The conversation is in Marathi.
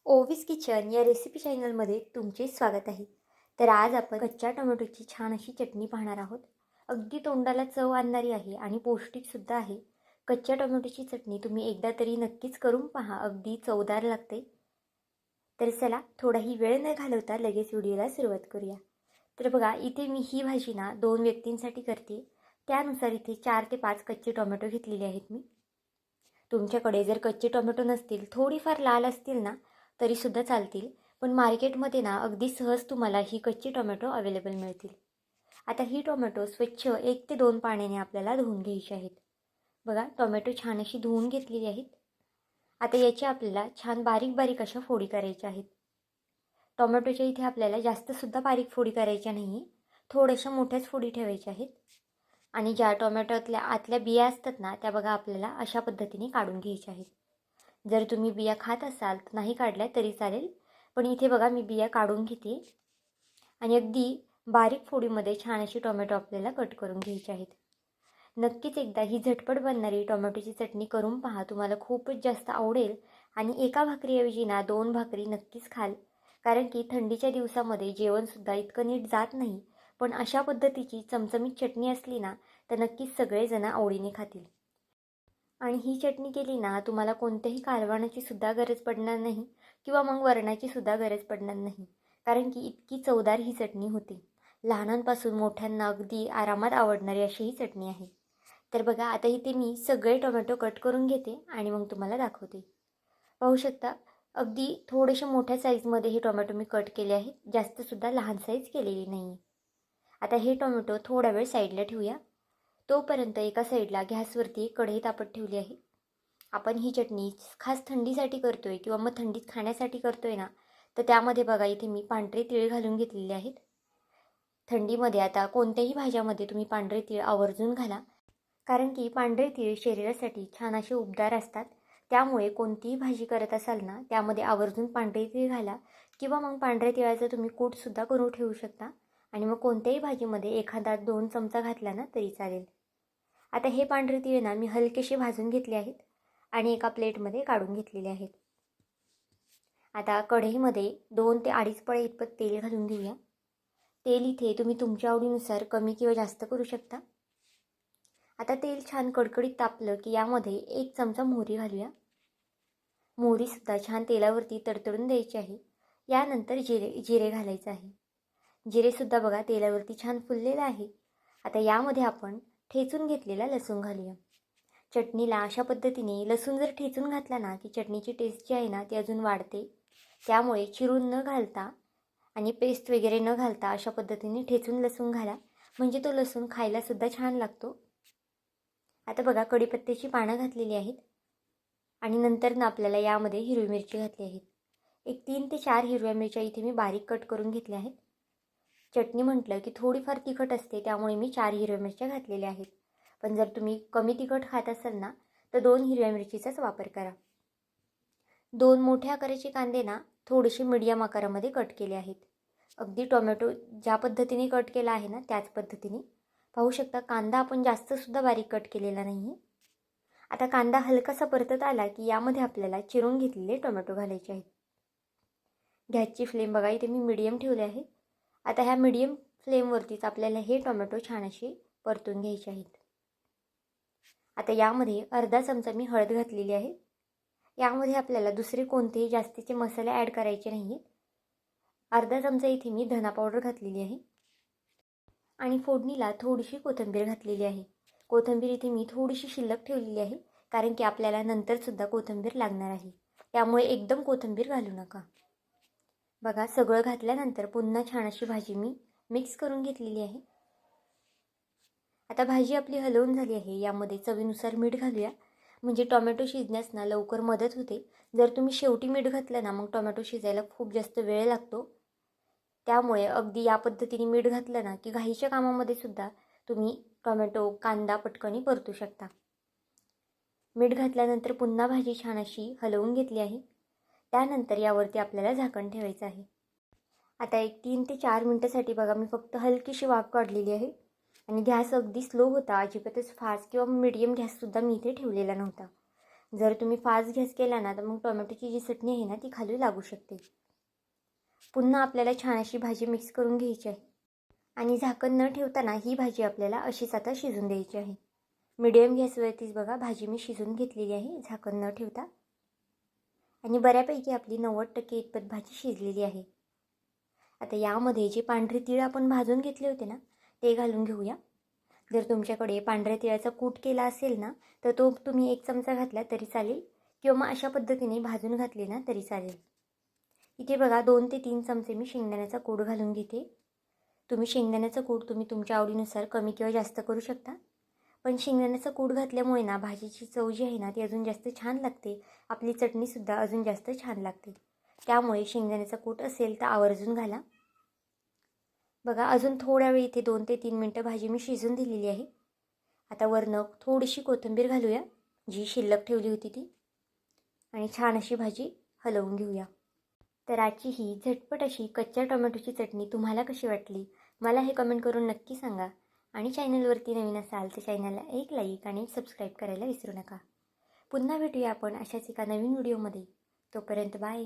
ओवीज किचन या रेसिपी चॅनलमध्ये तुमचे स्वागत आहे. तर आज आपण कच्च्या टोमॅटोची छान अशी चटणी पाहणार आहोत. अगदी तोंडाला चव आणणारी आहे आणि पौष्टिकसुद्धा आहे. कच्च्या टोमॅटोची चटणी तुम्ही एकदा तरी नक्कीच करून पहा, अगदी चवदार लागते. तर चला थोडाही वेळ न घालवता लगेच व्हिडिओला सुरुवात करूया. तर बघा, इथे मी ही भाजी ना 2 व्यक्तींसाठी करते. त्यानुसार इथे 4 ते 5 कच्चे टोमॅटो घेतलेले आहेत मी. तुमच्याकडे जर कच्चे टोमॅटो नसतील, थोडीफार लाल असतील ना तरीसुद्धा चालतील. पण मार्केटमध्ये ना अगदी सहज तुम्हाला ही कच्ची टोमॅटो अवेलेबल मिळतील. आता ही टोमॅटो स्वच्छ 1 ते 2 पाण्याने आपल्याला धुवून घ्यायची आहेत. बघा, टोमॅटो छान अशी धुवून घेतलेली आहेत. आता याची आपल्याला छान बारीक बारीक अशा फोडी करायच्या आहेत. टोमॅटोच्या इथे आपल्याला जास्तसुद्धा बारीक फोडी करायच्या नाही, थोड्याशा मोठ्याच फोडी ठेवायच्या आहेत. आणि ज्या टोमॅटोतल्या आतल्या बिया असतात ना, त्या बघा आपल्याला अशा पद्धतीने काढून घ्यायच्या आहेत. जर तुम्ही बिया खात असाल तर नाही काढल्या तरी चालेल, पण इथे बघा मी बिया काढून घेते. आणि अगदी बारीक फोडीमध्ये छान अशी टोमॅटो आपल्याला कट करून घ्यायची आहेत. नक्कीच एकदा ही झटपट बनणारी टोमॅटोची चटणी करून पहा, तुम्हाला खूपच जास्त आवडेल. आणि एका भाकरीऐवजी ना 2 भाकरी नक्कीच खाल, कारण की थंडीच्या दिवसामध्ये जेवणसुद्धा इतकं नीट जात नाही. पण अशा पद्धतीची चमचमीत चटणी असली ना तर नक्कीच सगळेजण आवडीने खातील. आणि ही चटणी केली ना तुम्हाला कोणत्याही कालवणाची सुद्धा गरज पडणार नाही किंवा मग वरणाची सुद्धा गरज पडणार नाही, कारण की इतकी चवदार ही चटणी होती. लहानांपासून मोठ्यांना अगदी आरामात आवडणारी अशी ही चटणी आहे. तर बघा, आता इथे मी सगळे टोमॅटो कट करून घेते आणि मग तुम्हाला दाखवते. पाहू शकता, अगदी थोडेसे मोठ्या साईजमध्ये हे टोमॅटो मी कट केले आहेत, जास्तसुद्धा लहान साईज केलेली नाही. आता हे टोमॅटो थोडा वेळ साईडला ठेवूया. तोपर्यंत एका साईडला गॅसवरती एक कढई तापत ठेवली आहे. आपण ही चटणी खास थंडीसाठी करतोय किंवा मग थंडीत खाण्यासाठी करतोय ना, तर त्यामध्ये बघा इथे मी पांढरे तीळ घालून घेतलेले आहेत. थंडीमध्ये आता कोणत्याही भाज्यामध्ये तुम्ही पांढरे तीळ आवर्जून घाला, कारण की पांढरे तीळ शरीरासाठी छान असे उबदार असतात. त्यामुळे कोणतीही भाजी करत असाल ना त्यामध्ये आवर्जून पांढरे तीळ घाला, किंवा मग पांढऱ्या तिळाचं तुम्ही कूटसुद्धा करून ठेवू शकता. आणि मग कोणत्याही भाजीमध्ये एखादा 2 चमचा घातला ना तरी चालेल. आता हे पांढरे तीळ ना मी हलकेसे भाजून घेतले आहेत आणि एका प्लेटमध्ये काढून घेतलेले आहेत. आता कढईमध्ये 2 ते 2.5 पळे इतपत तेल घालून घेऊया. तेल इथे तुम्ही तुमच्या आवडीनुसार कमी किंवा जास्त करू शकता. आता तेल छान कडकडीत तापलं की यामध्ये 1 चमचा मोहरी घालूया. मोहरीसुद्धा छान तेलावरती तडतडून द्यायची आहे. यानंतर जिरे घालायचं आहे. जिरेसुद्धा बघा तेलावरती छान फुललेलं आहे. आता यामध्ये आपण ठेचून घेतलेला लसूण घालूया. चटणीला अशा पद्धतीने लसूण जर ठेचून घातला ना की चटणीची टेस्ट जी आहे ना ती अजून वाढते. त्यामुळे चिरून न घालता आणि पेस्ट वगैरे न घालता अशा पद्धतीने ठेचून लसूण घाला, म्हणजे तो लसूण खायलासुद्धा छान लागतो. आता बघा, कढीपत्त्याची पानं घातलेली आहेत आणि नंतर ना आपल्याला यामध्ये हिरवी मिरची घातली आहेत. एक 3 ते 4 हिरव्या मिरच्या इथे मी बारीक कट करून घेतल्या आहेत. चटणी म्हटलं की थोडीफार तिखट असते, त्यामुळे मी 4 हिरव्या मिरच्या घातलेल्या आहेत. पण जर तुम्ही कमी तिखट खात असाल ना तर 2 हिरव्या मिरचीचाच वापर करा. 2 मोठ्या आकाराचे कांदे ना थोडेसे मीडियम आकारामध्ये कट केले आहेत. अगदी टोमॅटो ज्या पद्धतीने कट केला आहे ना त्याच पद्धतीने. पाहू शकता, कांदा आपण जास्तसुद्धा बारीक कट केलेला नाही. आता कांदा हलकासा परतत आला की यामध्ये आपल्याला चिरून घेतलेले टोमॅटो घालायचे आहेत. गॅसची फ्लेम बघा इथे मी मीडियम ठेवले आहे. आता ह्या मीडियम फ्लेमवरतीच आपल्याला हे टोमॅटो छान असे परतून घ्यायचे आहेत. आता यामध्ये अर्धा चमचा मी हळद घातलेली आहे. यामध्ये आपल्याला दुसरे कोणतेही जास्तीचे मसाले ॲड करायचे नाहीत. अर्धा चमचा इथे मी धना पावडर घातलेली आहे आणि फोडणीला थोडीशी कोथिंबीर घातलेली आहे. कोथिंबीर इथे मी थोडीशी शिल्लक ठेवलेली आहे, कारण की आपल्याला नंतरसुद्धा कोथिंबीर लागणार आहे. त्यामुळे एकदम कोथिंबीर घालू नका. बघा, सगळं घातल्यानंतर पुन्हा छान अशी भाजी मी मिक्स करून घेतलेली आहे. आता भाजी आपली हलवून झाली आहे. यामध्ये चवीनुसार मीठ घालूया, म्हणजे टोमॅटो शिजण्यास ना लवकर मदत होते. जर तुम्ही शेवटी मीठ घातलं ना मग टोमॅटो शिजायला खूप जास्त वेळ लागतो. त्यामुळे अगदी या पद्धतीने मीठ घातलं ना की घाईच्या कामामध्ये सुद्धा तुम्ही टोमॅटो कांदा पटकनी परतू शकता. मीठ घातल्यानंतर पुन्हा भाजी छान अशी हलवून घेतली आहे. त्यानंतर यावरती आपल्याला झाकण ठेवायचं आहे. आता एक 3 ते 4 मिनटासाठी बघा मी फक्त हलकीशी वाफ काढलेली आहे आणि गॅस अगदी स्लो होता. अजिबातच फास्ट किंवा मीडियम गॅससुद्धा मी इथे ठेवलेला नव्हता. जर तुम्ही फास्ट गॅस केला ना तर मग टोमॅटोची जी चटणी आहे ना ती खाली लागू शकते. पुन्हा आपल्याला छान अशी भाजी मिक्स करून घ्यायची आहे आणि झाकण न ठेवताना ही भाजी आपल्याला अशीच आता शिजून द्यायची आहे. मीडियम गॅसवरतीच बघा भाजी मी शिजून घेतलेली आहे झाकण न ठेवता आणि बऱ्यापैकी आपली 90% इतपत भाजी शिजलेली आहे. आता यामध्ये जे पांढरे तीळ आपण भाजून घेतले होते ना ते घालून घेऊया. जर तुमच्याकडे पांढऱ्या तिळाचा कूट केला असेल ना तर तो तुम्ही 1 चमचा घातला तरी चालेल किंवा मग अशा पद्धतीने भाजून घातले ना तरी चालेल. इथे बघा 2 ते 3 चमचे मी शेंगदाण्याचा कूट घालून घेते. तुम्ही शेंगदाण्याचा कूट तुमच्या आवडीनुसार कमी किंवा जास्त करू शकता. पण शेंगदाण्याचा कूट घातल्यामुळे ना भाजीची चव जी आहे ना ती अजून जास्त छान लागते. आपली चटणीसुद्धा अजून जास्त छान लागते. त्यामुळे शेंगदाण्याचा कूट असेल तर आवर्जून घाला. बघा अजून थोड्या वेळ इथे 2 ते 3 मिनटं भाजी मी शिजून दिलेली आहे. आता वरनं थोडीशी कोथिंबीर घालूया जी शिल्लक ठेवली होती ती आणि छान अशी भाजी हलवून घेऊया. तर आजची ही झटपट अशी कच्च्या टोमॅटोची चटणी तुम्हाला कशी वाटली मला हे कमेंट करून नक्की सांगा. आणि चॅनलवरती नवीन असाल तर चॅनलला एक लाईक आणि सबस्क्राईब करायला विसरू नका. पुन्हा भेटूया आपण अशाच एका नवीन व्हिडिओमध्ये. तोपर्यंत बाय.